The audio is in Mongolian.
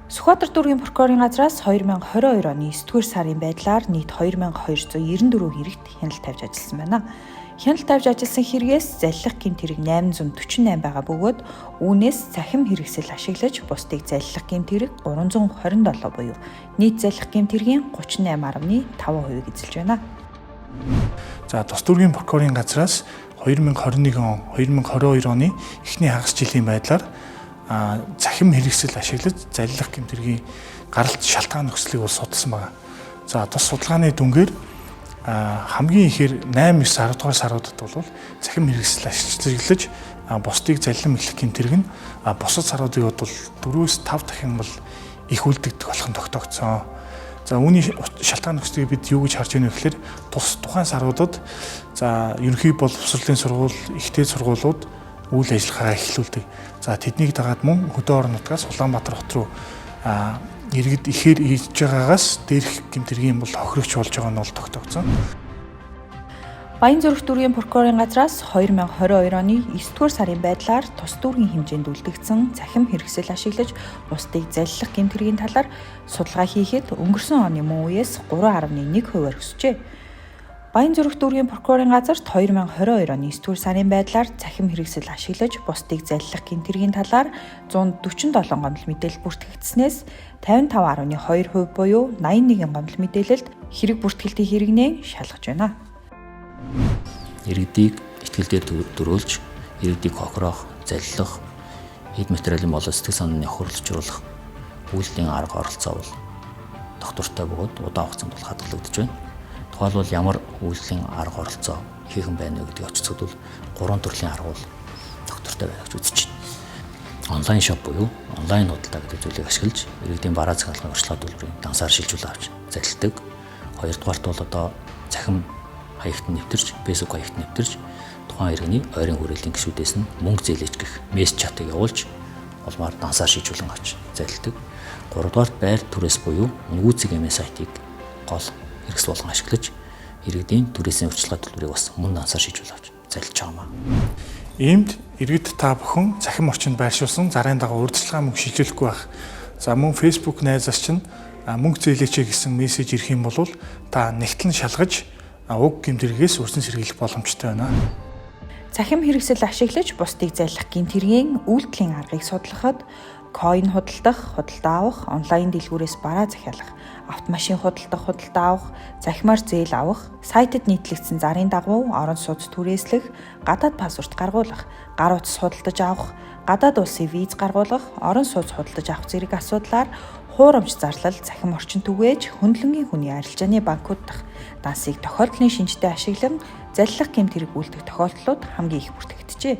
Сүхбаатар дүүргийн прокурорын газраас 2022 оны 9-р сарын байдлаар нийт 2294 хэрэгт хяналт тавьж ажилласан байна. Хяналт тавьж ажилласан хэрэгээс заллах гэмт хэрэг 848 байгаа бөгөөд үүнээс цахим хэрэгсэл ашиглаж бусдыг заллах гэмт хэрэг 327 буюу нийт заллах гэмт хэргийн 38.5%-ийг эзэлж байна. За тус дүүргийн прокурорын газраас 2021 он 2022 оны эхний хагас жилийн байдлаар захим хэрэгсэл ашиглаж заллах гэмт хэргийн гаралт шалтгаан нөхцөлийг бол судалсан байна. За тус судалгааны дүнгээр хамгийн ихээр 8-9 10 дугаар саруудад бол захим хэрэгсэл ашиглаж бусдыг заллан эхлэх гэмт хэрэг нь бусад саруудыг бол 4-5 дахин бол их үлдэгдэх болох нь тогтогдсон. За үүний шалтгаан нөхцөлийг бид юу гэж харж байна вэ гэхээр тухайн саруудад за ерөнхий боловсролын сургууль, ихтэй сургуулиуд үйл ажиллагаагаа эхлүүлдэг. За тэднийг дагаад мөн хөдөө орон нутгаас Улаанбаатар хот руу иргэд ихээр хийж байгаагаас дээрх гэмт хэргийн бол хохирогч болж байгаа нь бол тогтогдсон. Баянзүрх дүүргийн прокурорын газраас 2022 оны 9-р сарын байдлаар тус дүүргийн хэмжээнд үлдэгдсэн захим хэрэгсэл ашиглаж бусдыг заллах гэмт хэргийн талаар судалгаа хийхэд өнгөрсөн оны мөн үеэс 3.1%-аар өсжээ. Баянзүрх дүүргийн прокурорын газарт 2022 оны 9-р сарын байдлаар захим хэрэгсэл ашиглаж бусдыг заллах гэмт хэргийн талаар 147 гомдол мэдээлэл бүртгэгдснээс 55.2% буюу 81 гомдол мэдээлэлд хэрэг бүртгэлтийн хэрэгнээ шалгаж байна. Иргэдийг итгэл дээр дөрүүлж, иргэдийг хохирох, заллах, эд материалын болон сэтгэл санааны хөрөлцөжруулах үйлдлийн арга оролцоо бол доктортой бөгөөд удаан хугацаанд бол хадгалагдаж байна. Тухайлбал ямар үйлдлийн арга оролцоо хийхэн байна вэ гэдгийг очицод бол 3 төрлийн арга бол доктортой байна гэж үзэж байна. Онлайн шоп буюу онлайн худалдаа гэдэг зүйлийг ашиглаж иргэдийн бараа захиалгын урьдчилан төлбөрийн дансаар шилжүүл авч залилдаг. Хоёрдугаарт бол одоо захим хаягт нэвтэрч, Facebook хаягт нэвтэрч тухайн иргэний ойрын хүрээлэн гишүүдээс нь мөнгө зээлэж гэх мессеж чатыг явуулж улмаар дансаар шийдвэрлэн авч залилдаг. Гуравдугаарт байр түрээс буюу үнгүүцэг MS сайтыг гол хэрэгсэл болгон ашиглаж иргэдийн түрээсийн урьдчилан төлбөрийг бас мөн дансаар шийдвэрлэн авч залилж байгаа юм. Иймд иргэд та бүхэн захим орчинд байршуулсан зарын дагуу урьдчилан мөнгө шилжүүлэхгүй байх. За мөн Facebook найзаас чинь мөнгө зээлээч гэсэн мессеж ирэх юм бол та нэгтлэн шалгаж уг гэмт хэрэгээс өрсөн сэргийлэх боломжтой байна. Захим хэрэгсэл ашиглаж бусдыг заллах гэмт хэргийн үйлдэлийн аргыг судлахад койн худалдах, худалдаа авах, онлайн дэлгүүрээс бараа захиалах, автомашин худалдах, худалдаа авах, захимаар зээл авах, сайтад нийтлэгдсэн зарын дагуу орон сууц түрээслэх, гадаад пассворт гаргуулах, гар утас худалдаж авах, гадаад улсын виз гаргуулах, орон сууц худалдаж авах зэрэг асуудлаар хуурамч зарлал, захим орчин түгээж, хөндлөнгийн хүний арилжааны банкуд дахь дансыг тохиолдлын шинжтэй ашиглан заллах гэмт хэрэг үлдэх тохиолдлууд хамгийн их бүртгэгджээ.